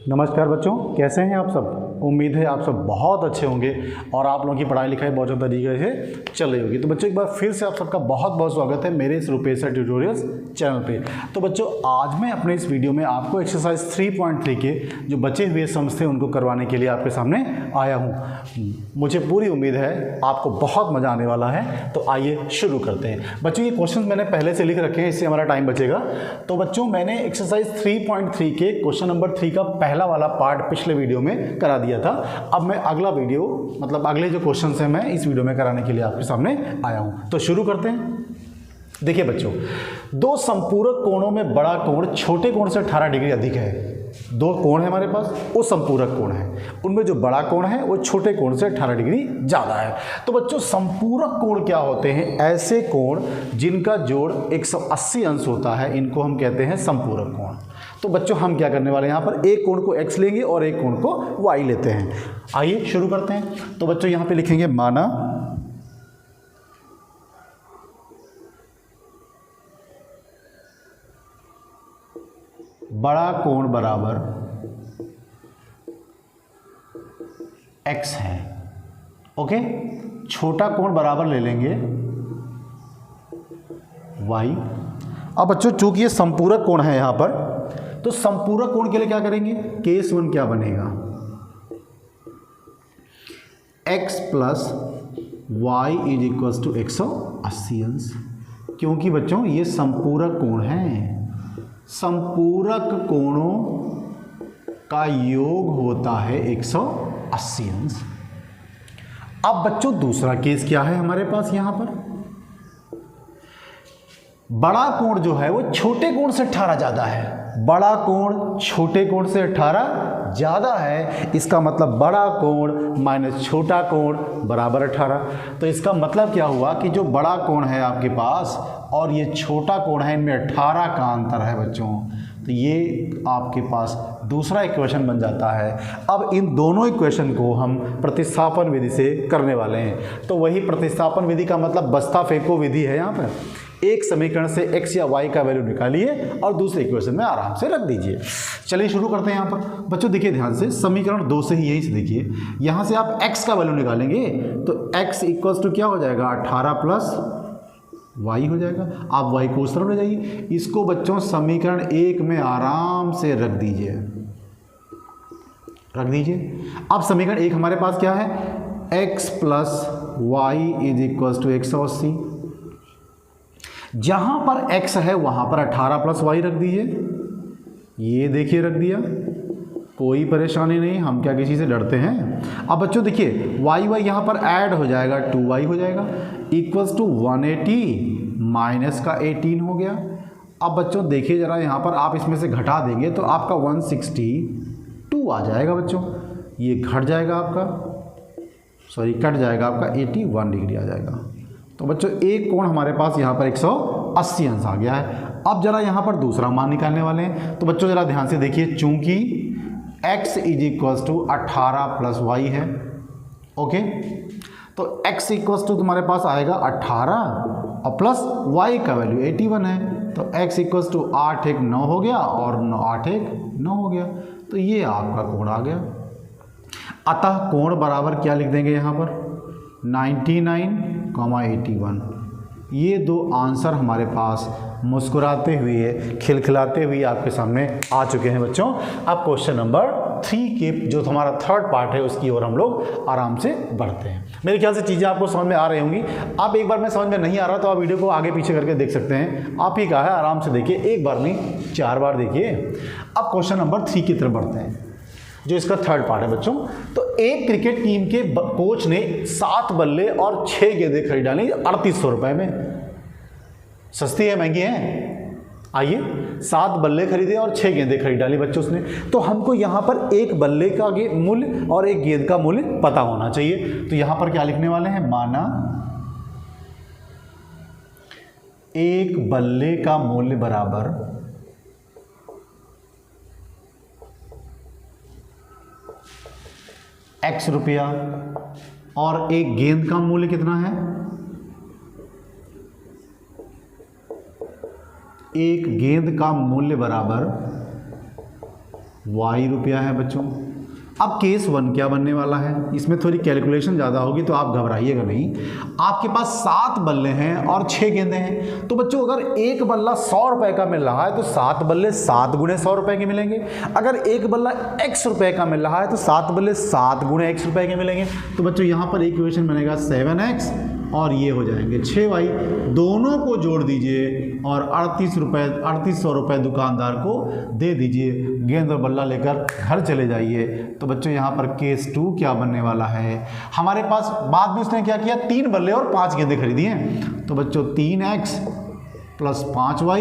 नमस्कार बच्चों, कैसे हैं आप सब। उम्मीद है आप सब बहुत अच्छे होंगे और आप लोगों की पढ़ाई लिखाई बहुत ज़्यादा तरीके से चल रही होगी। तो बच्चों एक बार फिर से आप सबका बहुत बहुत स्वागत है मेरे इस रुपेश सर ट्यूटोरियल्स चैनल पे। तो बच्चों आज मैं अपने इस वीडियो में आपको एक्सरसाइज 3.3 के जो बचे हुए सम्स थे उनको करवाने के लिए आपके सामने आया हूँ। मुझे पूरी उम्मीद है आपको बहुत मज़ा आने वाला है। तो आइए शुरू करते हैं। बच्चों ये क्वेश्चन मैंने पहले से लिख रखे हैं, इससे हमारा टाइम बचेगा। तो बच्चों मैंने एक्सरसाइज 3.3 के क्वेश्चन नंबर 3 का पहला वाला पार्ट पिछले वीडियो में करा दिया था। अब मैं अगला वीडियो मतलब अगले जो क्वेश्चन हैं मैं इस वीडियो में कराने के लिए आपके सामने आया हूं। तो शुरू करते हैं। देखिए बच्चों, दो संपूरक कोणों में बड़ा कोण छोटे कोण से 18 डिग्री अधिक है। दो कोण है हमारे पास, वो संपूरक कोण है। उनमें जो बड़ा कोण है वो छोटे कोण से 18 डिग्री ज़्यादा है। तो बच्चों संपूरक कोण क्या होते हैं? ऐसे कोण जिनका जोड़ 180 अंश होता है, इनको हम कहते हैं संपूरक कोण। तो बच्चों हम क्या करने वाले हैं, यहाँ पर एक कोण को x लेंगे और एक कोण को y लेते हैं। आइए शुरू करते हैं। तो बच्चों यहाँ पे लिखेंगे माना बड़ा कोण बराबर x है। ओके, छोटा कोण बराबर ले लेंगे y। अब बच्चों चूंकि ये संपूरक कोण है यहाँ पर, तो संपूरक कोण के लिए क्या करेंगे? केस 1 क्या बनेगा? x plus y is equals to 180 अंश। क्योंकि बच्चों ये संपूरक कोण है। संपूरक कोणों का योग होता है 180 अंश। अब बच्चों दूसरा केस क्या है हमारे पास यहाँ पर? बड़ा कोण जो है वो छोटे कोण से 18 ज़्यादा है। बड़ा कोण छोटे कोण से 18 ज़्यादा है। इसका मतलब बड़ा कोण माइनस छोटा कोण बराबर 18। तो इसका मतलब क्या हुआ कि जो बड़ा कोण है आपके पास और ये छोटा कोण है, इनमें 18 का अंतर है बच्चों। तो ये आपके पास दूसरा इक्वेशन बन जाता है। अब इन दोनों इक्वेशन को हम प्रतिस्थापन विधि से करने वाले हैं। तो वही प्रतिस्थापन विधि का मतलब बस्ता फेंको विधि है। यहाँ पर एक समीकरण से x या y का वैल्यू निकालिए और दूसरे इक्वेशन में आराम से रख दीजिए। चलिए शुरू करते हैं। यहाँ पर बच्चों देखिए ध्यान से, समीकरण 2 से ही यहीं से देखिए, यहाँ से आप x का वैल्यू निकालेंगे तो x इक्वल्स टू क्या हो जाएगा? 18 प्लस y हो जाएगा। आप y को उस तरफ ले जाइए। इसको बच्चों समीकरण 1 में आराम से रख दीजिए। अब समीकरण 1 हमारे पास क्या है? x plus y is equals to 180। जहां पर x है वहां पर 18 प्लस वाई रख दीजिए। ये देखिए रख दिया, कोई परेशानी नहीं, हम क्या किसी से डरते हैं। अब बच्चों देखिए वाई वाई यहाँ पर ऐड हो जाएगा, 2y हो जाएगा इक्वल्स टू 180 माइनस का 18 हो गया। अब बच्चों देखिए ज़रा, यहाँ पर आप इसमें से घटा देंगे तो आपका 162 आ जाएगा बच्चों। ये घट जाएगा आपका, सॉरी कट जाएगा आपका, 81 डिग्री आ जाएगा। तो बच्चों एक कोण हमारे पास यहाँ पर 180 अंश आ गया है। अब जरा यहाँ पर दूसरा मान निकालने वाले हैं। तो बच्चों जरा ध्यान से देखिए, चूंकि x is equals to 18 plus y है। ओके, तो x इक्वल्स टू तुम्हारे पास आएगा 18 और प्लस y का वैल्यू 81 है। तो x इक्वल्स टू 8 एक 9 हो गया और 8 एक 9 हो गया। तो ये आपका कोण आ गया। अतः कोण बराबर क्या लिख देंगे यहाँ पर? 99,81। ये दो आंसर हमारे पास मुस्कुराते हुए खिलखिलाते हुए आपके सामने आ चुके हैं बच्चों। अब क्वेश्चन नंबर 3 के जो हमारा थर्ड पार्ट है उसकी ओर हम लोग आराम से बढ़ते हैं। मेरे ख्याल से चीज़ें आपको समझ में आ रही होंगी। आप एक बार में समझ में नहीं आ रहा तो आप वीडियो को आगे पीछे करके देख सकते हैं। आप ही कहा है आराम से देखिए, एक बार नहीं 4 बार देखिए। अब क्वेश्चन नंबर 3 की तरफ बढ़ते हैं जो इसका थर्ड पार्ट है बच्चों। तो एक क्रिकेट टीम के कोच ने 7 बल्ले और 6 गेंदें खरीद डाली 3800 रुपये में। सस्ती है महंगी है? आइए, 7 बल्ले खरीदे और 6 गेंदें खरीद डाली बच्चों उसने। तो हमको यहाँ पर एक बल्ले का मूल्य और एक गेंद का मूल्य पता होना चाहिए। तो यहाँ पर क्या लिखने वाले हैं? माना एक बल्ले का मूल्य बराबर x रुपया और एक गेंद का मूल्य कितना है? एक गेंद का मूल्य बराबर y रुपया है बच्चों। अब केस 1 क्या बनने वाला है, इसमें थोड़ी कैलकुलेशन ज़्यादा होगी तो आप घबराइएगा नहीं। आपके पास 7 बल्ले हैं और 6 गेंदें हैं, तो बच्चों अगर एक बल्ला 100 रुपये का मिल रहा है तो 7 बल्ले 7 गुणे 100 रुपये के मिलेंगे। अगर एक बल्ला x रुपये का मिल रहा है तो 7 बल्ले 7 गुणे x रुपये के मिलेंगे। तो बच्चों यहाँ पर इक्वेशन बनेगा 7x और ये हो जाएंगे 6y, दोनों को जोड़ दीजिए और 3800 रुपये दुकानदार को दे दीजिए। गेंद और बल्ला लेकर घर चले जाइए। तो बच्चों यहाँ पर केस 2 क्या बनने वाला है, हमारे पास बाद में उसने क्या किया, 3 बल्ले और 5 गेंदें खरीदी हैं। तो बच्चों 3x plus 5y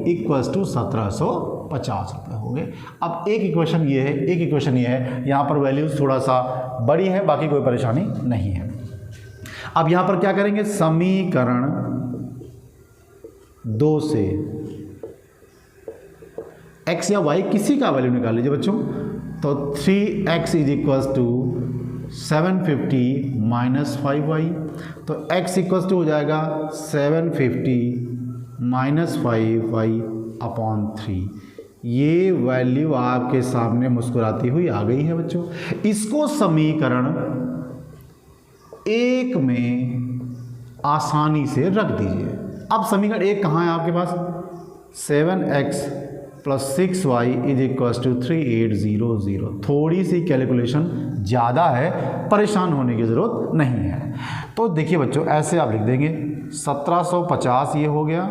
equals to 1750 रुपये हो गए। अब एक इक्वेशन ये है, एक इक्वेशन ये है, यहाँ पर वैल्यूज थोड़ा सा बड़ी है, बाकी कोई परेशानी नहीं है। अब यहाँ पर क्या करेंगे, समीकरण 2 से x या y किसी का वैल्यू निकाल लीजिए बच्चों। तो 3x is equals to 750 minus 5y, तो x इक्वल्स टू हो जाएगा 750 माइनस 5y अपॉन 3। ये वैल्यू आपके सामने मुस्कुराती हुई आ गई है बच्चों। इसको समीकरण 1 में आसानी से रख दीजिए। अब समीकरण 1 कहाँ है आपके पास, 7x plus 6y is equals to 3800। थोड़ी सी कैलकुलेशन ज़्यादा है, परेशान होने की ज़रूरत नहीं है। तो देखिए बच्चों, ऐसे आप लिख देंगे 1750 ये हो गया,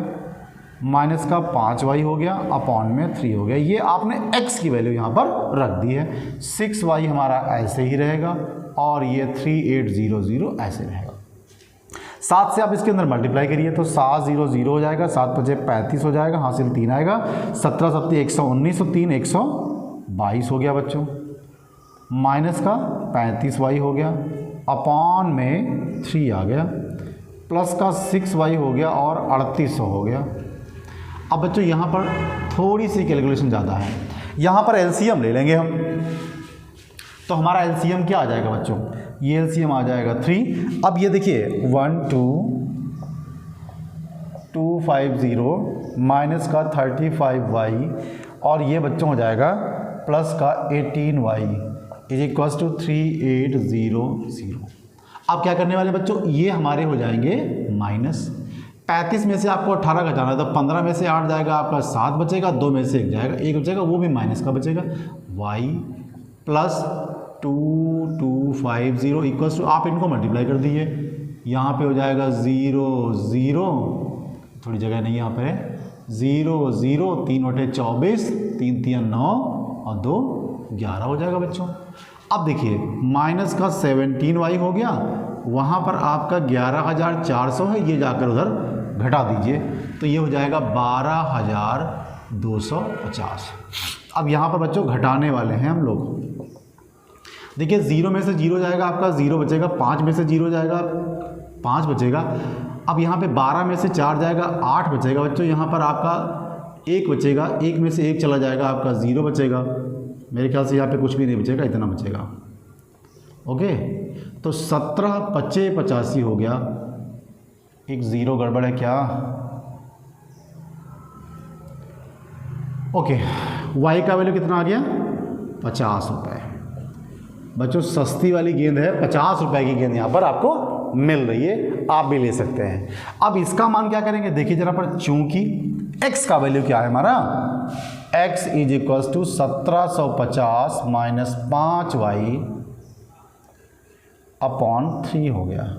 माइनस का 5y हो गया, अपॉन में 3 हो गया। ये आपने x की वैल्यू यहाँ पर रख दी है। 6y हमारा ऐसे ही रहेगा और ये 3800 ऐसे रहेगा। 7 से आप इसके अंदर मल्टीप्लाई करिए तो 700 हो जाएगा, 7 × 5 = 35 हो जाएगा, हासिल 3 आएगा, 17 × 7 = 119, 3 122 हो गया बच्चों। माइनस का 35y हो गया, अपॉन में 3 आ गया, प्लस का 6y हो गया और 3800 हो गया। अब बच्चों यहाँ पर थोड़ी सी कैलकुलेशन ज़्यादा है, यहाँ पर एलसीएम ले लेंगे हम। तो हमारा एलसीएम क्या आ जाएगा बच्चों, ये एलसीएम आ जाएगा 3। अब ये देखिए 12250 माइनस का 35y और ये बच्चों हो जाएगा प्लस का 18y इज इक्वल्स टू 3800। अब क्या करने वाले बच्चों, ये हमारे हो जाएंगे माइनस। 35 में से आपको 18 घटाना है तो 15 में से 8 जाएगा, आपका 7 बचेगा, 2 में से 1 जाएगा, 1 बचेगा, वो भी माइनस का बचेगा। y प्लस 2250 इक्वल्स टू, आप इनको मल्टीप्लाई कर दीजिए, यहाँ पे हो जाएगा 0 0, थोड़ी जगह नहीं यहाँ पे है, 0 0, 3 × 8 = 24, 3 × 3 = 9 और 2 11 हो जाएगा बच्चों। अब देखिए माइनस का 17y हो गया, वहाँ पर आपका 11400 है, ये जाकर उधर घटा दीजिए तो ये हो जाएगा 12250। अब यहाँ पर बच्चों घटाने वाले हैं हम लोग। देखिए 0 में से 0 जाएगा, आपका 0 बचेगा, 5 में से 0 जाएगा, 5 बचेगा। अब यहाँ पे 12 में से 4 जाएगा, 8 बचेगा बच्चों। यहाँ पर आपका 1 बचेगा, 1 में से 1 चला जाएगा, आपका 0 बचेगा। मेरे ख्याल से यहाँ पे कुछ भी नहीं बचेगा, इतना बचेगा। ओके, तो 17 × 5 = 85 हो गया। एक 0 गड़बड़ है क्या? ओके, y का वैल्यू कितना आ गया, 50 रुपये। बच्चों सस्ती वाली गेंद है, 50 रुपये की गेंद यहाँ पर आपको मिल रही है, आप भी ले सकते हैं। अब इसका मान क्या करेंगे, देखिए जरा पर, चूंकि x का वैल्यू क्या है हमारा, x is equals to 1750 minus 5y upon 3 हो गया।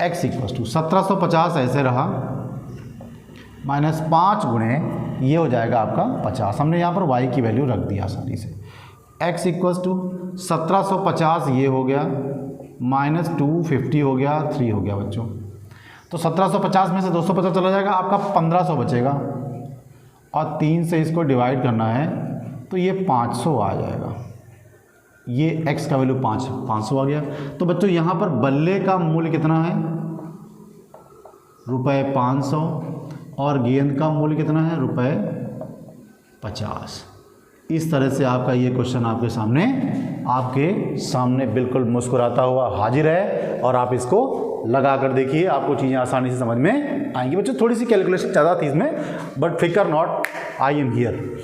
x इक्वल्स टू 1750 ऐसे रहा, माइनस 5 गुणे ये हो जाएगा आपका 50। हमने यहाँ पर y की वैल्यू रख दी आसानी से। x इक्वल्स टू 1750 ये हो गया, माइनस 250 हो गया, 3 हो गया बच्चों। तो 1750 में से 250 चला जाएगा, आपका 1500 बचेगा और 3 से इसको डिवाइड करना है तो ये 500 आ जाएगा। ये x का वैल्यू 500 आ गया। तो बच्चों यहाँ पर बल्ले का मूल्य कितना है, ₹500, और गेंद का मूल्य कितना है, ₹50। इस तरह से आपका ये क्वेश्चन आपके सामने बिल्कुल मुस्कुराता हुआ हाजिर है, और आप इसको लगा कर देखिए, आपको चीज़ें आसानी से समझ में आएंगी। बच्चों थोड़ी सी कैलकुलेशन ज़्यादा थी इसमें, बट फिकर नॉट, आई एम हियर।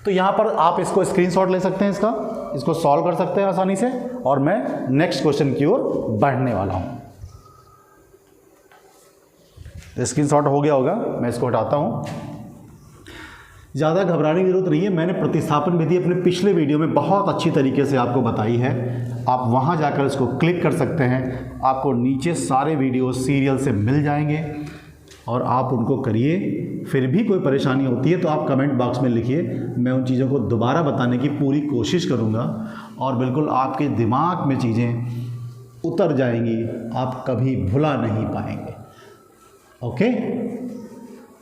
तो यहाँ पर आप इसको स्क्रीनशॉट ले सकते हैं, इसको सॉल्व कर सकते हैं आसानी से, और मैं नेक्स्ट क्वेश्चन की ओर बढ़ने वाला हूँ। स्क्रीनशॉट हो गया होगा, मैं इसको हटाता हूँ। ज़्यादा घबराने की जरूरत नहीं है, मैंने प्रतिस्थापन विधि अपने पिछले वीडियो में बहुत अच्छी तरीके से आपको बताई है। आप वहाँ जाकर इसको क्लिक कर सकते हैं, आपको नीचे सारे वीडियो सीरियल से मिल जाएंगे और आप उनको करिए। फिर भी कोई परेशानी होती है तो आप कमेंट बॉक्स में लिखिए, मैं उन चीज़ों को दोबारा बताने की पूरी कोशिश करूँगा और बिल्कुल आपके दिमाग में चीज़ें उतर जाएंगी, आप कभी भुला नहीं पाएंगे। Okay,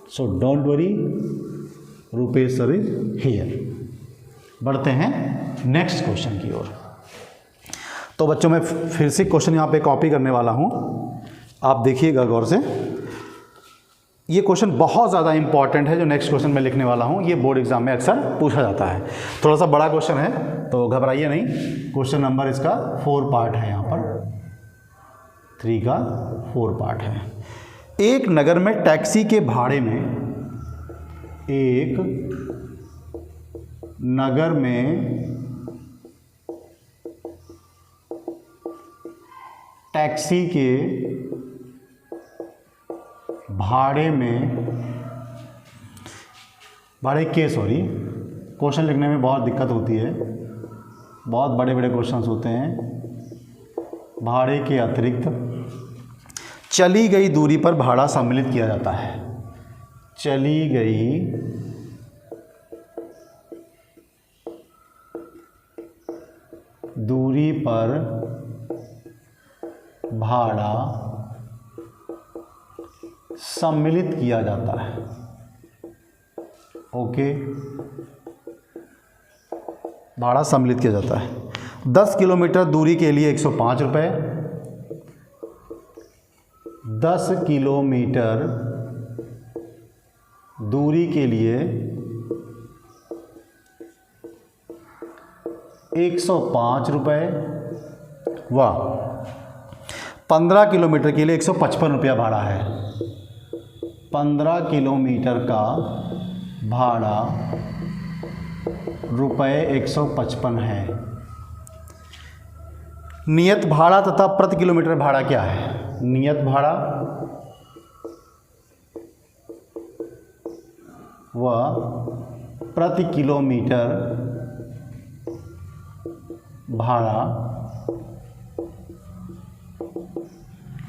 so don't worry, Rupesh sir is here. बढ़ते हैं नेक्स्ट क्वेश्चन की ओर। तो बच्चों मैं फिर से क्वेश्चन यहाँ पे कॉपी करने वाला हूँ, आप देखिएगा गौर से। ये क्वेश्चन बहुत ज़्यादा इंपॉर्टेंट है जो नेक्स्ट क्वेश्चन मैं लिखने वाला हूँ, ये बोर्ड एग्जाम में अक्सर पूछा जाता है। थोड़ा सा बड़ा क्वेश्चन है तो घबराइए नहीं। क्वेश्चन नंबर इसका 4 पार्ट है, यहाँ पर 3 का 4 पार्ट है। एक नगर में टैक्सी के भाड़े में, एक नगर में टैक्सी के क्वेश्चन लिखने में बहुत दिक्कत होती है, बहुत बड़े बड़े क्वेश्चंस होते हैं। भाड़े के अतिरिक्त चली गई दूरी पर भाड़ा सम्मिलित किया जाता है। चली गई दूरी पर भाड़ा सम्मिलित किया जाता है। ओके, भाड़ा सम्मिलित किया जाता है। 10 किलोमीटर दूरी के लिए 105 रुपये, 10 किलोमीटर दूरी के लिए 105 रुपये व 15 किलोमीटर के लिए 155 रुपया भाड़ा है। 15 किलोमीटर का भाड़ा रुपये 155 है। नियत भाड़ा तथा प्रति किलोमीटर भाड़ा क्या है? नियत भाड़ा व प्रति किलोमीटर भाड़ा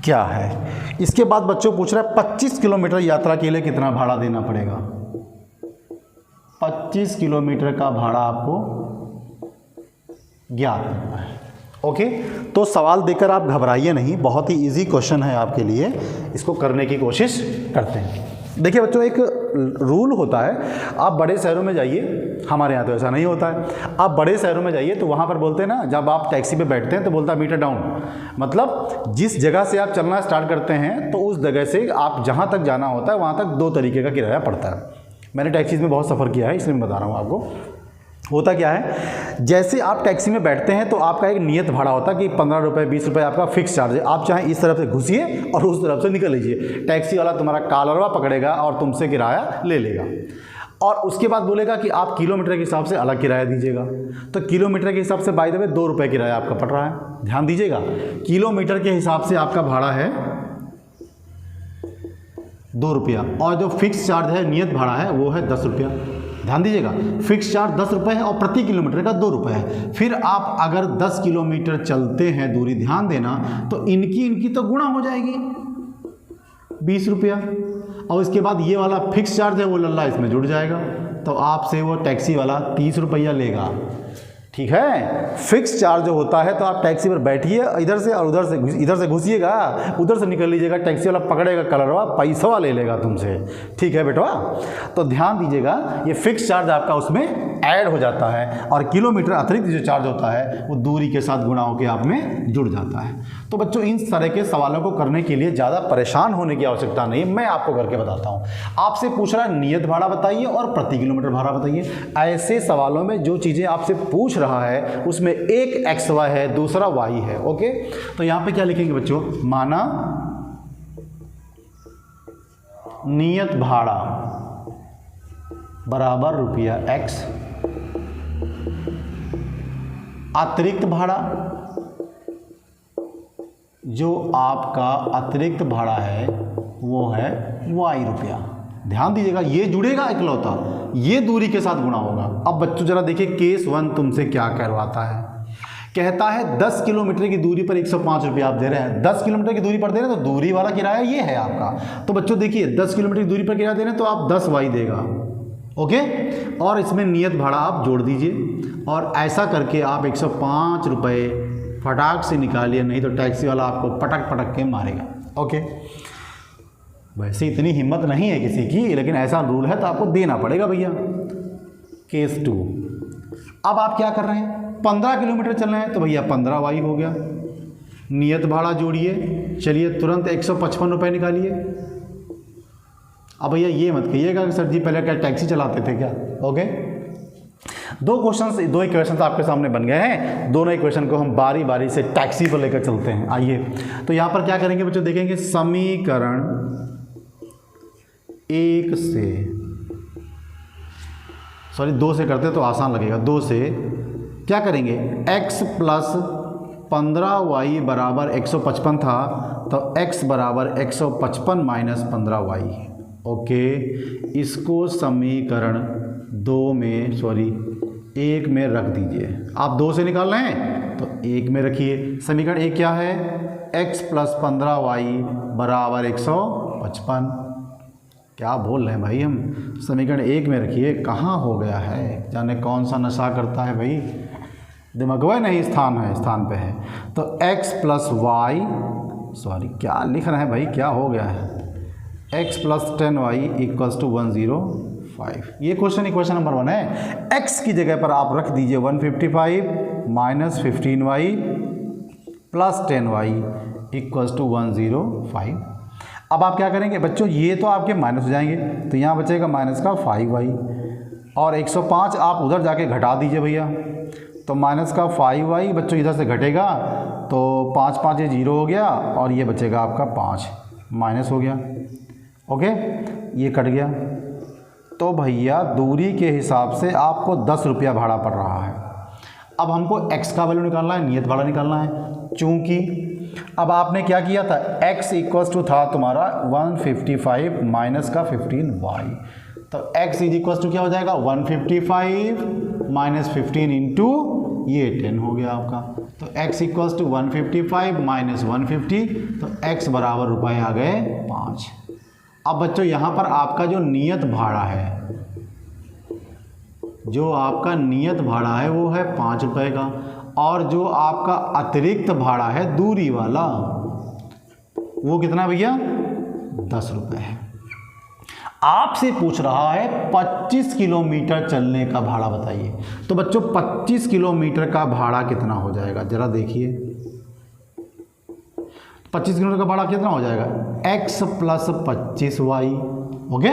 क्या है? इसके बाद बच्चों पूछ रहा है 25 किलोमीटर यात्रा के लिए कितना भाड़ा देना पड़ेगा। 25 किलोमीटर का भाड़ा आपको ज्ञात करना है। ओके, तो सवाल देकर आप घबराइए नहीं, बहुत ही इजी क्वेश्चन है आपके लिए, इसको करने की कोशिश करते हैं। देखिए बच्चों, एक रूल होता है, आप बड़े शहरों में जाइए, हमारे यहाँ तो ऐसा नहीं होता है। आप बड़े शहरों में जाइए तो वहाँ पर बोलते हैं ना, जब आप टैक्सी पे बैठते हैं तो बोलता है मीटर डाउन, मतलब जिस जगह से आप चलना स्टार्ट करते हैं तो उस जगह से आप जहाँ तक जाना होता है वहाँ तक 2 तरीके का किराया पड़ता है। मैंने टैक्सीज़ में बहुत सफ़र किया है, इसलिए मैं बता रहा हूँ आपको। होता क्या है, जैसे आप टैक्सी में बैठते हैं तो आपका एक नियत भाड़ा होता है कि 15 रुपये 20 रुपये आपका फिक्स चार्ज है। आप चाहें इस तरफ से घुसिए और उस तरफ से निकल लीजिए, टैक्सी वाला तुम्हारा कालरवा पकड़ेगा और तुमसे किराया ले लेगा। और उसके बाद बोलेगा कि आप किलोमीटर के हिसाब से अलग किराया दीजिएगा। तो किलोमीटर के हिसाब से बाय द वे 2 रुपये किराया आपका पड़ रहा है। ध्यान दीजिएगा, किलोमीटर के हिसाब से आपका भाड़ा है 2 रुपया, और जो फिक्स चार्ज है, नियत भाड़ा है, वो है 10 रुपया। ध्यान दीजिएगा, फिक्स चार्ज 10 रुपये है और प्रति किलोमीटर का 2 रुपये है। फिर आप अगर 10 किलोमीटर चलते हैं दूरी, ध्यान देना, तो इनकी तो गुणा हो जाएगी 20 रुपया, और इसके बाद ये वाला फिक्स चार्ज है वो लल्ला इसमें जुड़ जाएगा, तो आपसे वो टैक्सी वाला 30 रुपया लेगा। ठीक है, फिक्स चार्ज जो होता है, तो आप टैक्सी पर बैठिए, इधर से और इधर से घुसिएगा, उधर से निकल लीजिएगा, टैक्सी वाला पकड़ेगा कलरवा, पैसा ले लेगा तुमसे। ठीक है बेटवा, तो ध्यान दीजिएगा, ये फिक्स चार्ज आपका उसमें ऐड हो जाता है और किलोमीटर अतिरिक्त जो चार्ज होता है वो दूरी के साथ गुणा होकर आप में जुड़ जाता है। तो बच्चों, इन तरह के सवालों को करने के लिए ज़्यादा परेशान होने की आवश्यकता नहीं, मैं आपको करके बताता हूँ। आपसे पूछ रहा है नियत भाड़ा बताइए और प्रति किलोमीटर भाड़ा बताइए। ऐसे सवालों में जो चीज़ें आपसे पूछ रहा है उसमें एक XY है, दूसरा Y है। ओके, तो यहाँ पे क्या लिखेंगे बच्चों, माना नियत भाड़ा बराबर रुपया X अतिरिक्त भाड़ा, जो आपका अतिरिक्त भाड़ा है वो है y रुपया। ध्यान दीजिएगा, ये जुड़ेगा इकलौता, ये दूरी के साथ गुणा होगा। अब बच्चों जरा देखिए केस 1 तुमसे क्या कहलाता है। कहता है 10 किलोमीटर की दूरी पर 105 रुपया आप दे रहे हैं। 10 किलोमीटर की दूरी पर दे रहे हैं तो दूरी वाला किराया ये है आपका। तो बच्चों देखिए 10 किलोमीटर की दूरी पर किराया दे रहे हैं तो आप 10y देगा, ओके। और इसमें नियत भाड़ा आप जोड़ दीजिए और ऐसा करके आप 105 रुपये फटाक से निकालिए, नहीं तो टैक्सी वाला आपको पटक पटक के मारेगा, ओके। वैसे इतनी हिम्मत नहीं है किसी की, लेकिन ऐसा रूल है तो आपको देना पड़ेगा भैया। केस 2, अब आप क्या कर रहे हैं, 15 किलोमीटर चल रहे हैं तो भैया 15y हो गया। नियत भाड़ा जोड़िए, चलिए तुरंत 155 रुपये निकालिए। अब भैया ये मत कहिएगा कि सर जी पहले क्या टैक्सी चलाते थे क्या, ओके। दो इक्वेशन आपके सामने बन गए हैं। दोनों इक्वेशन को हम बारी बारी से टैक्सी पर लेकर चलते हैं। आइए तो यहाँ पर क्या करेंगे बच्चों, देखेंगे समीकरण 1 से, सॉरी 2 से करते तो आसान लगेगा। 2 से क्या करेंगे, x प्लस 15y बराबर 155 था तो x बराबर 155 माइनस 15y, ओके। इसको समीकरण 2 में, सॉरी 1 में रख दीजिए। आप 2 से निकाल रहे हैं तो 1 में रखिए। समीकरण 1 क्या है, x प्लस 15y बराबर 155। क्या बोल रहे हैं भाई हम, समीकरण 1 में रखिए। कहाँ हो गया है, जाने कौन सा नशा करता है भाई, दिमागवा नहीं स्थान है, स्थान पे है। तो x प्लस वाई, सॉरी क्या लिख रहे हैं भाई, क्या हो गया है, x plus 10y equals to 105। ये इक्वेशन नंबर 1 है। x की जगह पर आप रख दीजिए 155 minus 15y plus 10y equals to 105। अब आप क्या करेंगे बच्चों, ये तो आपके माइनस हो जाएंगे तो यहाँ बचेगा माइनस का 5y और 105 आप उधर जाके घटा दीजिए भैया, तो माइनस का 5y बच्चों इधर से घटेगा तो 5 5 ये 0 हो गया और ये बचेगा आपका 5 माइनस हो गया, ओके। ये कट गया तो भैया दूरी के हिसाब से आपको 10 रुपया भाड़ा पड़ रहा है। अब हमको x का वैल्यू निकालना है, नियत भाड़ा निकालना है। चूँकि अब आपने क्या किया था, x इक्वल्स टू था तुम्हारा 155 माइनस का 15y, तो x इज इक्वल्स टू क्या हो जाएगा 155 माइनस 15 इंटू ये 10 हो गया आपका। तो x इक्वल्स टू 155 माइनस 150, तो x बराबर रुपए आ गए 5। अब बच्चों यहाँ पर आपका जो नियत भाड़ा है, जो आपका नियत भाड़ा है वो है 5 रुपये का, और जो आपका अतिरिक्त भाड़ा है दूरी वाला वो कितना भैया 10 रुपये है। आपसे पूछ रहा है 25 किलोमीटर चलने का भाड़ा बताइए। तो बच्चों 25 किलोमीटर का भाड़ा कितना हो जाएगा, जरा देखिए 25 किलोमीटर का भाड़ा कितना हो जाएगा, x प्लस 25y, ओके।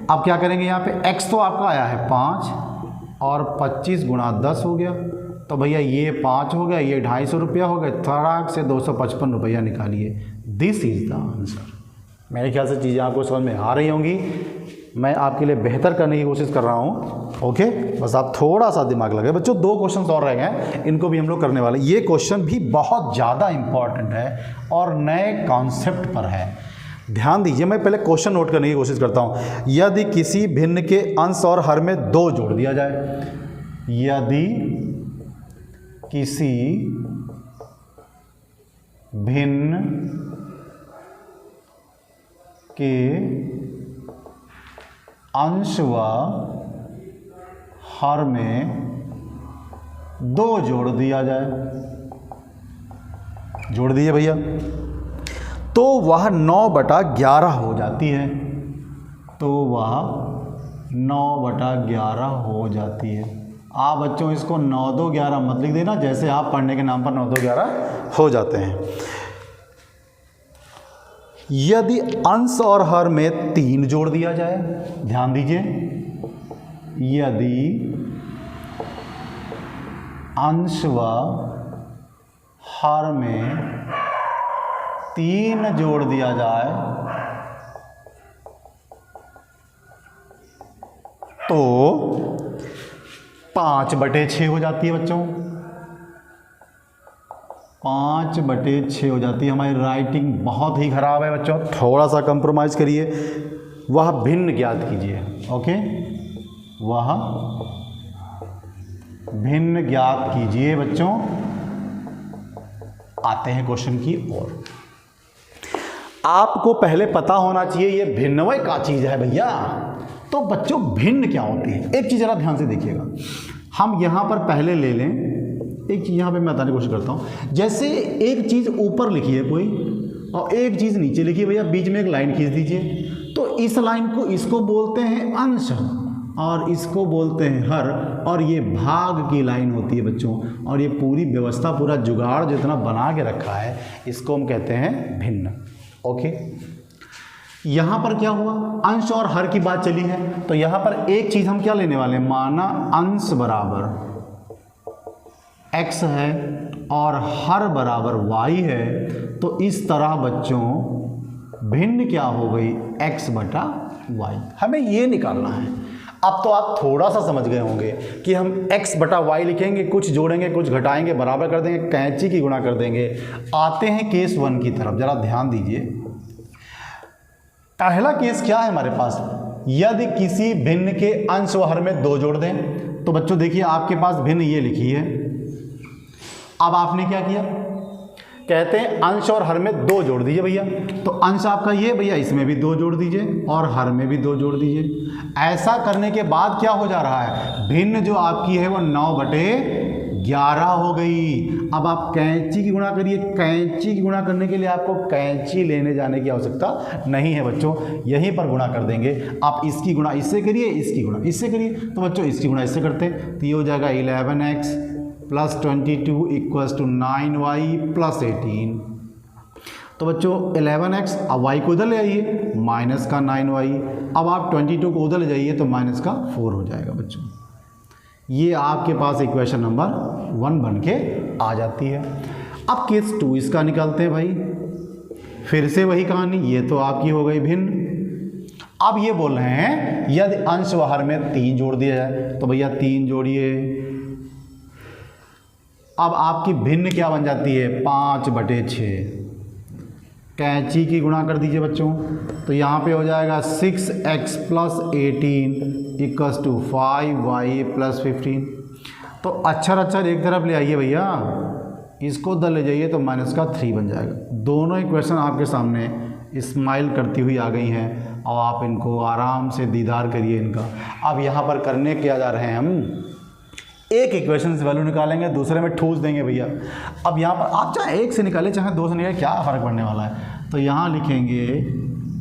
अब क्या करेंगे, यहाँ पे x तो आपका आया है 5 और 25 गुणा 10 हो गया, तो भैया ये 5 हो गया, ये 250 रुपया हो गया, थोड़ा से 255 रुपया निकालिए। This is the answer. मेरे ख्याल से चीज़ें आपको समझ में आ रही होंगी। मैं आपके लिए बेहतर करने की कोशिश कर रहा हूँ, ओके। बस आप थोड़ा सा दिमाग लगाए। बच्चों 2 क्वेश्चन और रह गए, इनको भी हम लोग करने वाले। ये क्वेश्चन भी बहुत ज़्यादा इम्पॉर्टेंट है और नए कॉन्सेप्ट पर है। ध्यान दीजिए, मैं पहले क्वेश्चन नोट करने की कोशिश करता हूँ। यदि किसी भिन्न के अंश और हर में 2 जोड़ दिया जाए, यदि किसी भिन्न के अंश व हर में 2 जोड़ दिया जाए, जोड़ दिए भैया, तो वह 9/11 हो जाती है, तो वह 9/11 हो जाती है। आप बच्चों इसको 9 2 11 मत लिख देना, जैसे आप पढ़ने के नाम पर 9 2 11 हो जाते हैं। यदि अंश और हर में 3 जोड़ दिया जाए, ध्यान दीजिए, यदि अंश व हर में 3 जोड़ दिया जाए तो 5/6 हो जाती है बच्चों। 5/6 हो जाती है। हमारी राइटिंग बहुत ही ख़राब है बच्चों, थोड़ा सा कंप्रोमाइज़ करिए। वह भिन्न ज्ञात कीजिए। ओके, वह भिन्न ज्ञात कीजिए बच्चों। आते हैं क्वेश्चन की ओर। आपको पहले पता होना चाहिए ये भिन्नवय क्या चीज़ है भैया। तो बच्चों भिन्न क्या होती है, एक चीज़ ज़रा ध्यान से देखिएगा। हम यहाँ पर पहले ले लें, एक चीज़ यहाँ पे मैं बताने की कोशिश करता हूँ। जैसे एक चीज़ ऊपर लिखी है कोई और एक चीज़ नीचे लिखी है भैया, बीच में एक लाइन खींच दीजिए। तो इस लाइन को, इसको बोलते हैं अंश और इसको बोलते हैं हर, और ये भाग की लाइन होती है बच्चों। और ये पूरी व्यवस्था, पूरा जुगाड़ जितना बना के रखा है, इसको हम कहते हैं भिन्न। ओके, यहाँ पर क्या हुआ, अंश और हर की बात चली है। तो यहाँ पर एक चीज़ हम क्या लेने वाले हैं, माना अंश बराबर x है और हर बराबर y है। तो इस तरह बच्चों भिन्न क्या हो गई, x/y। हमें ये निकालना है। अब तो आप थोड़ा सा समझ गए होंगे कि हम x/y लिखेंगे, कुछ जोड़ेंगे कुछ घटाएंगे, बराबर कर देंगे, कैंची की गुणा कर देंगे। आते हैं केस 1 की तरफ, जरा ध्यान दीजिए। पहला केस क्या है हमारे पास, यदि किसी भिन्न के अंश व हर में 2 जोड़ दें। तो बच्चों देखिए, आपके पास भिन्न ये लिखी है। अब आपने क्या किया, कहते हैं अंश और हर में 2 जोड़ दीजिए भैया। तो अंश आपका ये भैया, इसमें भी 2 जोड़ दीजिए और हर में भी 2 जोड़ दीजिए। ऐसा करने के बाद क्या हो जा रहा है, भिन्न जो आपकी है वो 9/11 हो गई। अब आप कैंची की गुणा करिए। कैंची की गुणा करने के लिए आपको कैंची लेने जाने की आवश्यकता नहीं है बच्चों, यहीं पर गुणा कर देंगे। आप इसकी गुणा इससे करिए, इसकी गुणा इससे करिए। तो बच्चों इसकी गुणा इससे करते हैं तो ये हो जाएगा 11x + 22 = 9y + 18। तो बच्चों 11x, अब y को उधर ले आइए, माइनस का 9y। अब आप 22 को उधर ले जाइए तो माइनस का 4 हो जाएगा बच्चों। ये आपके पास इक्वेशन नंबर 1 बन के आ जाती है। अब केस 2 इसका निकालते हैं भाई। फिर से वही कहानी, ये तो आपकी हो गई भिन्न। अब ये बोल रहे हैं यदि अंश व हर में 3 जोड़ दिया जाए। तो भैया 3 जोड़िए। अब आपकी भिन्न क्या बन जाती है, 5/6। कैंची की गुणा कर दीजिए बच्चों। तो यहाँ पे हो जाएगा 6x + 18 = 5y + 15। तो अक्षर एक तरफ ले आइए भैया, इसको उधर ले जाइए तो माइनस का 3 बन जाएगा। दोनों इक्वेशन आपके सामने स्माइल करती हुई आ गई हैं और आप इनको आराम से दीदार करिए इनका। अब यहाँ पर करने क्या जा रहे हैं हम, एक इक्वेशन से वैल्यू निकालेंगे, दूसरे में ठूस देंगे भैया। अब यहाँ पर आप चाहे 1 से निकालें चाहे 2 से निकालें, क्या फ़र्क पड़ने वाला है। तो यहाँ लिखेंगे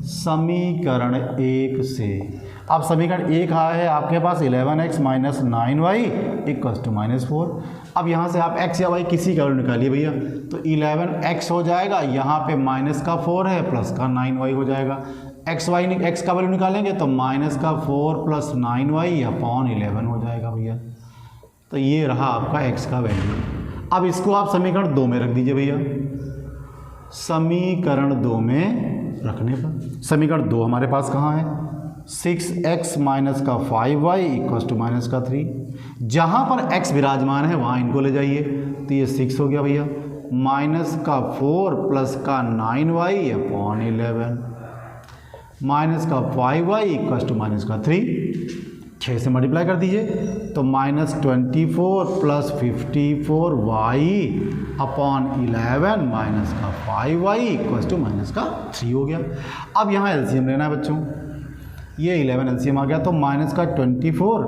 समीकरण 1 से। अब समीकरण 1 आया है आपके पास 11x - 9y = -4। अब यहाँ से आप x या y किसी का वैल्यू निकालिए भैया। तो 11x हो जाएगा, यहाँ पे माइनस का 4 है, प्लस का 9y हो जाएगा। x का वैल्यू निकालेंगे तो -4 + 9y / 11 हो जाएगा भैया। तो ये रहा आपका x का वैल्यू। अब इसको आप समीकरण 2 में रख दीजिए भैया। समीकरण 2 में रखने पर समीकरण 2 हमारे पास कहाँ है, 6x - 5y = -3। जहाँ पर x विराजमान है वहाँ इनको ले जाइए। तो ये 6 हो गया भैया, -4 + का 9y / 11 -5y = -3। 6 से मल्टीप्लाई कर दीजिए तो -24 + 54y / 11 -5y = -3 हो गया। अब यहाँ एलसीएम लेना है बच्चों। ये 11 एलसीएम आ गया तो -24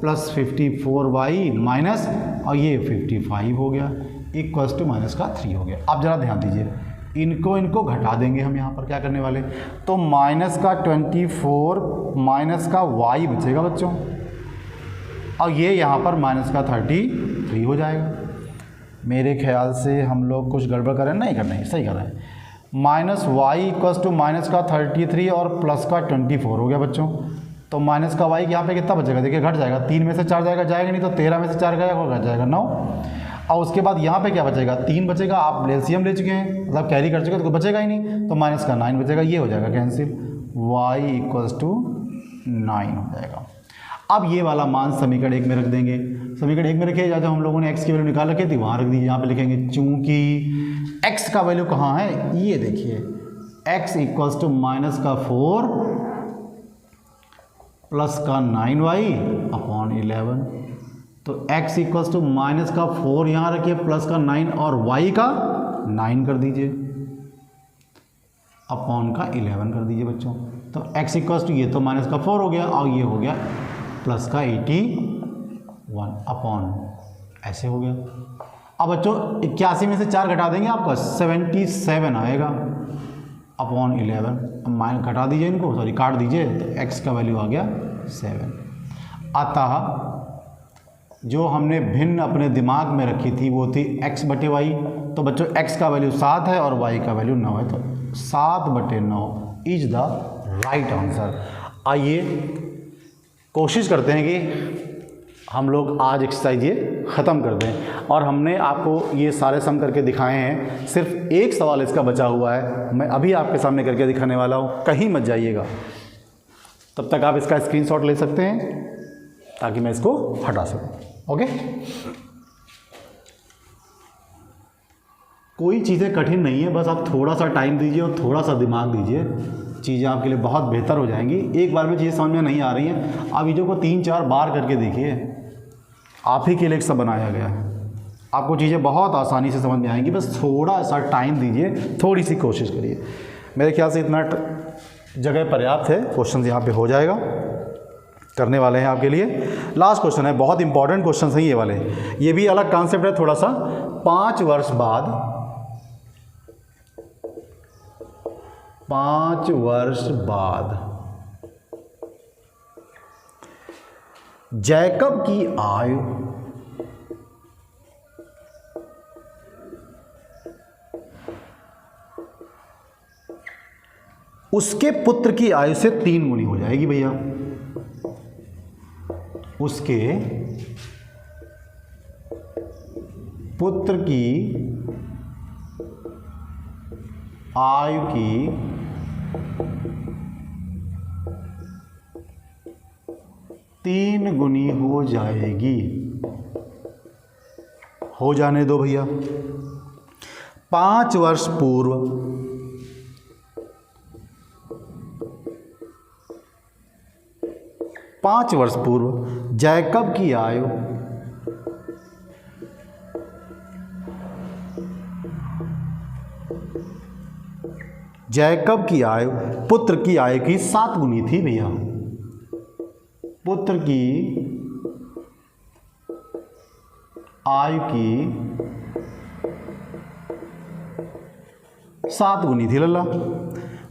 + 54y माइनस और ये 55 हो गया = -3 हो गया। अब ज़रा ध्यान दीजिए, इनको घटा देंगे हम। यहाँ पर क्या करने वाले, तो -24 माइनस का y बचेगा बच्चों, और ये यहाँ पर -33 हो जाएगा। मेरे ख्याल से हम लोग कुछ गड़बड़ कर रहे हैं, नहीं कर रहे हैं, सही कर रहे हैं। -y = -33 और प्लस का 24 हो गया बच्चों। तो माइनस का y यहाँ पे कितना बचेगा, देखिए घट जाएगा, 3 में से 4 जाएगा नहीं, तो 13 में से 4 गया और घट जाएगा 9। और उसके बाद यहाँ पे क्या बचेगा, 3 बचेगा। आप एलसीएम ले चुके हैं, मतलब कैरी कर चुके हैं, तो बचेगा ही नहीं, तो माइनस का 9 बचेगा, ये हो जाएगा कैंसिल, y = 9 हो जाएगा। अब ये वाला मान समीकरण 1 में रख देंगे। समीकरण 1 में रखे या जो हम लोगों ने x की वैल्यू निकाल रखी थी वहाँ रख दीजिए। यहाँ पे लिखेंगे चूंकि x का वैल्यू कहाँ है, ये देखिए x इक्वल्स टू माइनस का 4 प्लस का 9y अपॉन 11। तो x इक्वल्स टू माइनस का 4 यहाँ रखिए, प्लस का 9 और y का 9 कर दीजिए, अपॉन का 11 कर दीजिए बच्चों। तो x इक्वल्स टू ये तो माइनस का 4 हो गया और ये हो गया प्लस का 81 अपॉन ऐसे हो गया। अब बच्चों 81 में से 4 घटा देंगे आपका 77 आएगा अपॉन 11। माइनस घटा दीजिए इनको, सॉरी काट दीजिए, तो x का वैल्यू आ गया 7। अतः जो हमने भिन्न अपने दिमाग में रखी थी वो थी x बटे वाई। तो बच्चों x का वैल्यू 7 है और y का वैल्यू 9 है, तो 7 बटे 9 इज द राइट आंसर। आइए कोशिश करते हैं कि हम लोग आज एक्सरसाइज ये ख़त्म कर दें। और हमने आपको ये सारे सम करके दिखाए हैं, सिर्फ एक सवाल इसका बचा हुआ है, मैं अभी आपके सामने करके दिखाने वाला हूँ, कहीं मत जाइएगा। तब तक आप इसका स्क्रीनशॉट ले सकते हैं ताकि मैं इसको हटा सकूँ। ओके, कोई चीज़ें कठिन नहीं है, बस आप थोड़ा सा टाइम दीजिए और थोड़ा सा दिमाग दीजिए, चीज़ें आपके लिए बहुत बेहतर हो जाएंगी। एक बार में चीज़ें समझ में नहीं आ रही हैं, आप वीडियो को 3-4 बार करके देखिए, आप ही के लिए सब बनाया गया है, आपको चीज़ें बहुत आसानी से समझ में आएंगी। बस थोड़ा सा टाइम दीजिए, थोड़ी सी कोशिश करिए। मेरे ख्याल से इतना जगह पर्याप्त है, क्वेश्चन यहाँ पे हो जाएगा, करने वाले हैं आपके लिए। लास्ट क्वेश्चन है, बहुत इंपॉर्टेंट क्वेश्चन है ये वाले, ये भी अलग कॉन्सेप्ट है थोड़ा सा। 5 वर्ष बाद जैकब की आयु उसके पुत्र की आयु से 3 गुनी हो जाएगी भैया। उसके पुत्र की आयु की 3 गुनी हो जाएगी। हो जाने दो भैया। 5 वर्ष पूर्व जैकब की आयु पुत्र की आयु की 7 गुनी थी भैया। पुत्र की आयु की 7 गुनी थी लल्ला।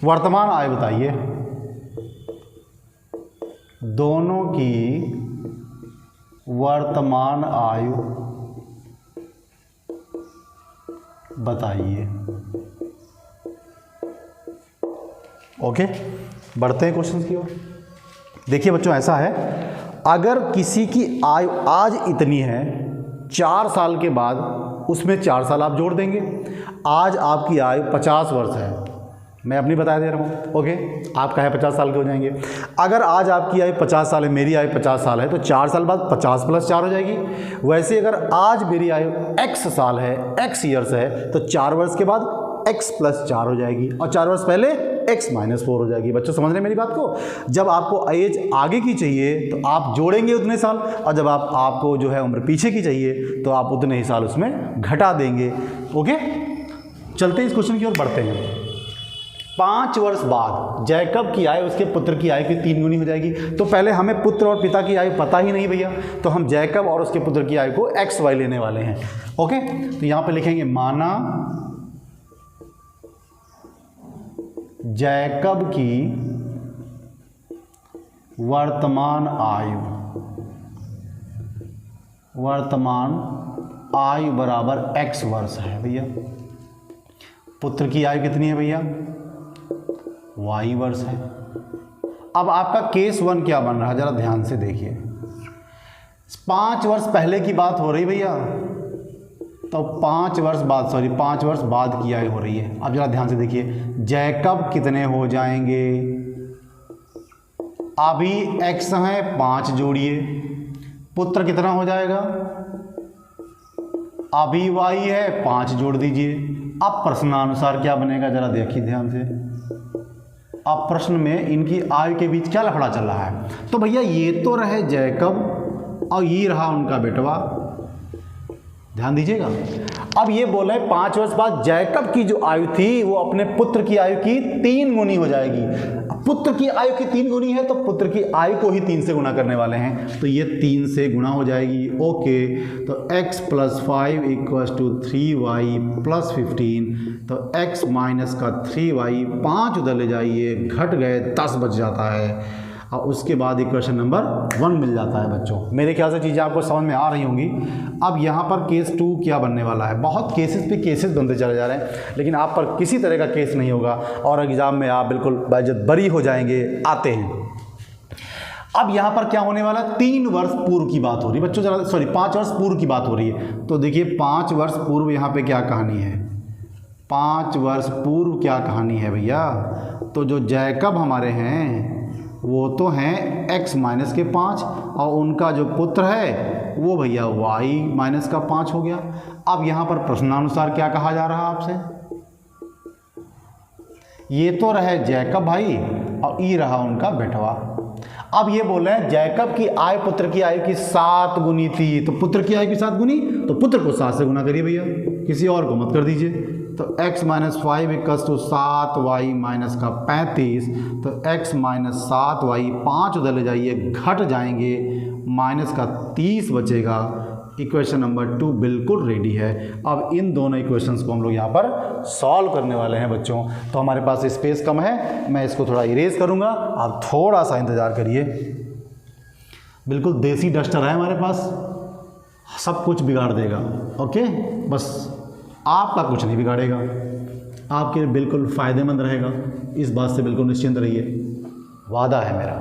वर्तमान आयु बताइए, दोनों की वर्तमान आयु बताइए। ओके, बढ़ते हैं क्वेश्चन की ओर। देखिए बच्चों, ऐसा है, अगर किसी की आयु आज इतनी है, 4 साल के बाद उसमें 4 साल आप जोड़ देंगे। आज आपकी आयु 50 वर्ष है, मैं अपनी बता दे रहा हूँ। ओके, आपका है 50 साल के हो जाएंगे। अगर आज आपकी आयु 50 साल है, मेरी आयु 50 साल है, तो 4 साल बाद 50 + 4 हो जाएगी। वैसे अगर आज मेरी आयु x साल है, x ईयर्स है, तो 4 वर्ष के बाद x + 4 हो जाएगी और 4 वर्ष पहले x - 4 हो जाएगी। बच्चों समझ रहे हैं मेरी बात को? जब आपको एज आगे की चाहिए तो आप जोड़ेंगे उतने साल, और जब आपको जो है उम्र पीछे की चाहिए तो आप उतने ही साल उसमें घटा देंगे। ओके, चलते हैं इस क्वेश्चन की ओर, बढ़ते हैं। 5 वर्ष बाद जैकब की आयु उसके पुत्र की आयु की 3 गुनी हो जाएगी। तो पहले हमें पुत्र और पिता की आयु पता ही नहीं भैया, तो हम जैकब और उसके पुत्र की आयु को XY लेने वाले हैं। ओके, तो यहाँ पे लिखेंगे माना जैकब की वर्तमान आयु बराबर x वर्ष है भैया। पुत्र की आयु कितनी है भैया? y वर्ष है। अब आपका केस 1 क्या बन रहा है, जरा ध्यान से देखिए। 5 वर्ष पहले की बात हो रही भैया, तो 5 वर्ष बाद की आयु हो रही है। अब जरा ध्यान से देखिए, जैकब कितने हो जाएंगे? अभी x है 5 जोड़िए, पुत्र कितना हो जाएगा, अभी y है 5 जोड़ दीजिए। अब प्रश्नानुसार क्या बनेगा जरा देखिए ध्यान से। अब प्रश्न में इनकी आयु के बीच क्या लफड़ा चल रहा है। तो भैया ये तो रहे जैकब और ये रहा उनका बेटवा, ध्यान दीजिएगा। अब ये बोले 5 वर्ष बाद जैकब की जो आयु थी वो अपने पुत्र की आयु की 3 गुनी हो जाएगी। पुत्र की आयु की 3 गुनी है तो पुत्र की आयु को ही 3 से गुना करने वाले हैं, तो ये 3 से गुना हो जाएगी। ओके, तो x + 5 = 3y + 15, तो x माइनस का 3y 5 उधर ले जाइए, घट गए 10 बच जाता है। और उसके बाद इक्वेशन नंबर 1 मिल जाता है बच्चों। मेरे ख्याल से चीज़ें आपको समझ में आ रही होंगी। अब यहाँ पर केस 2 क्या बनने वाला है। बहुत केसेस पे केसेस बनते चले जा रहे हैं, लेकिन आप पर किसी तरह का केस नहीं होगा और एग्ज़ाम में आप बिल्कुल बाइज्जत बरी हो जाएंगे। आते हैं अब यहाँ पर क्या होने वाला, 3 वर्ष पूर्व की बात हो रही है बच्चों, जरा 5 वर्ष पूर्व की बात हो रही है। तो देखिए 5 वर्ष पूर्व यहाँ पे क्या कहानी है, 5 वर्ष पूर्व क्या कहानी है भैया। तो जो जैकब हमारे हैं वो तो हैं x माइनस के 5 और उनका जो पुत्र है वो भैया y माइनस का 5 हो गया। अब यहाँ पर प्रश्नानुसार क्या कहा जा रहा है आपसे, ये तो रहे जैकब भाई और ये रहा उनका बेटवा। अब ये बोल रहे हैं जैकब की आयु पुत्र की आयु की 7 गुनी थी, तो पुत्र की आयु की 7 गुनी, तो पुत्र को 7 से गुना करिए भैया, किसी और को मत कर दीजिए। तो x - 5 = 7y माइनस का 35, तो x - 7y 5 उधर ले जाइए, घट जाएंगे, माइनस का 30 बचेगा। इक्वेशन नंबर 2 बिल्कुल रेडी है। अब इन दोनों इक्वेशंस को हम लोग यहाँ पर सॉल्व करने वाले हैं बच्चों। तो हमारे पास स्पेस कम है, मैं इसको थोड़ा इरेज करूँगा, आप थोड़ा सा इंतज़ार करिए। बिल्कुल देसी डस्टर है हमारे पास, सब कुछ बिगाड़ देगा। ओके, बस आपका कुछ नहीं बिगाड़ेगा, आपके लिए बिल्कुल फ़ायदेमंद रहेगा, इस बात से बिल्कुल निश्चिंत रहिए, वादा है मेरा।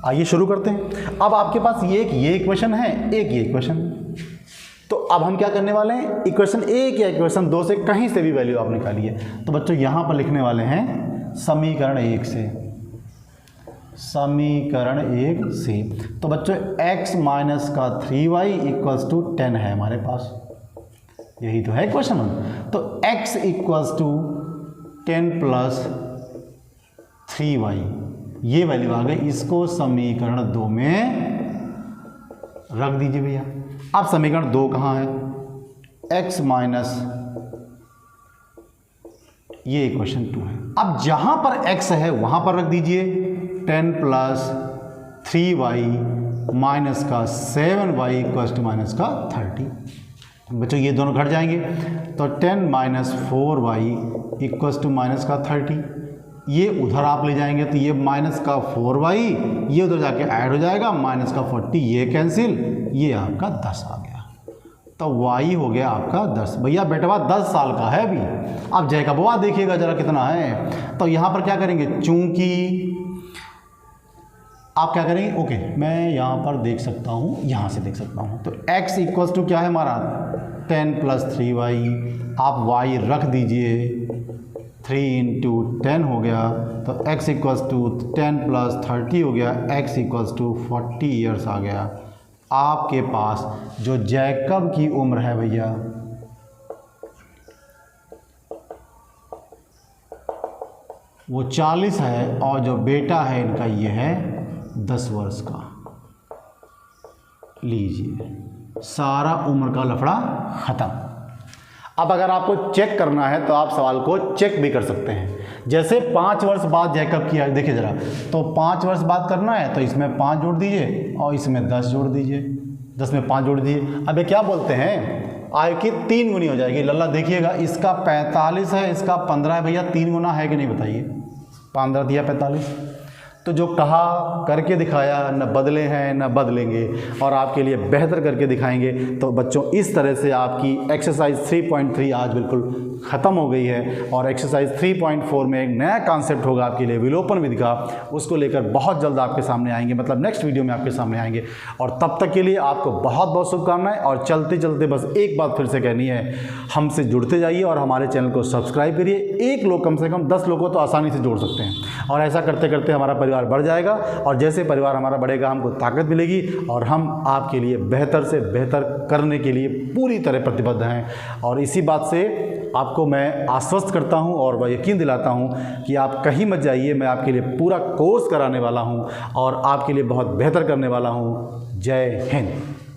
आइए शुरू करते हैं। अब आपके पास ये इक्वेशन है, एक ये इक्वेशन। तो अब हम क्या करने वाले हैं, इक्वेशन 1 या इक्वेशन 2 से कहीं से भी वैल्यू आप निकालिए। तो बच्चों यहाँ पर लिखने वाले हैं समीकरण 1 से, समीकरण 1 से। तो बच्चों x माइनस का 3y = 10 है हमारे पास, यही तो है क्वेश्चन। तो x = 10 + 3y, ये वैल्यू आ गई, इसको समीकरण 2 में रख दीजिए भैया। अब समीकरण 2 कहाँ है, x माइनस, ये इक्वेशन 2 है। अब जहां पर x है वहां पर रख दीजिए 10 + 3y माइनस का 7y = माइनस का 30। बच्चों ये दोनों घट जाएंगे, तो 10 - 4y = माइनस का 30। ये उधर आप ले जाएंगे तो ये माइनस का 4y, ये उधर जाके ऐड हो जाएगा, माइनस का 40, ये कैंसिल, ये आपका 10 आ गया। तो y हो गया आपका 10। भैया बेटवा 10 साल का है अभी। अब जैकबवा देखिएगा जरा कितना है। तो यहाँ पर क्या करेंगे, चूंकि आप क्या करेंगे, ओके मैं यहाँ पर देख सकता हूँ, यहाँ से देख सकता हूँ। तो x = क्या है हमारा 10 + 3y, आप y रख दीजिए, 3 × 10 हो गया। तो x = 10 + 30 हो गया, x = 40 ईयर्स आ गया। आपके पास जो जैकब की उम्र है भैया वो 40 है, और जो बेटा है इनका ये है 10 वर्ष का। लीजिए सारा उम्र का लफड़ा ख़त्म। अब अगर आपको चेक करना है तो आप सवाल को चेक भी कर सकते हैं। जैसे 5 वर्ष बाद जैकब की आयु देखिए ज़रा, तो 5 वर्ष बाद करना है तो इसमें 5 जोड़ दीजिए और इसमें 10 जोड़ दीजिए, 10 में 5 जोड़ दीजिए। अब ये क्या बोलते हैं, आयु की 3 गुनी हो जाएगी। लल्ला देखिएगा, इसका 45 है, इसका 15 है, भैया 3 गुना है कि नहीं बताइए, 15 दिया 45। तो जो कहा करके दिखाया, न बदले हैं न बदलेंगे, और आपके लिए बेहतर करके दिखाएंगे। तो बच्चों इस तरह से आपकी एक्सरसाइज 3.3 आज बिल्कुल ख़त्म हो गई है, और एक्सरसाइज 3.4 में एक नया कॉन्सेप्ट होगा आपके लिए विलोपन विधि का, उसको लेकर बहुत जल्द आपके सामने आएंगे, मतलब नेक्स्ट वीडियो में आपके सामने आएंगे। और तब तक के लिए आपको बहुत बहुत शुभकामनाएं। और चलते चलते बस एक बात फिर से कहनी है, हमसे जुड़ते जाइए और हमारे चैनल को सब्सक्राइब करिए। एक लोग कम से कम 10 लोग को तो आसानी से जोड़ सकते हैं, और ऐसा करते करते हमारा परिवार बढ़ जाएगा और जैसे परिवार हमारा बढ़ेगा हमको ताकत मिलेगी और हम आपके लिए बेहतर से बेहतर करने के लिए पूरी तरह प्रतिबद्ध हैं। और इसी बात से आपको मैं आश्वस्त करता हूं और वह यकीन दिलाता हूं कि आप कहीं मत जाइए, मैं आपके लिए पूरा कोर्स कराने वाला हूं और आपके लिए बहुत बेहतर करने वाला हूं। जय हिंद।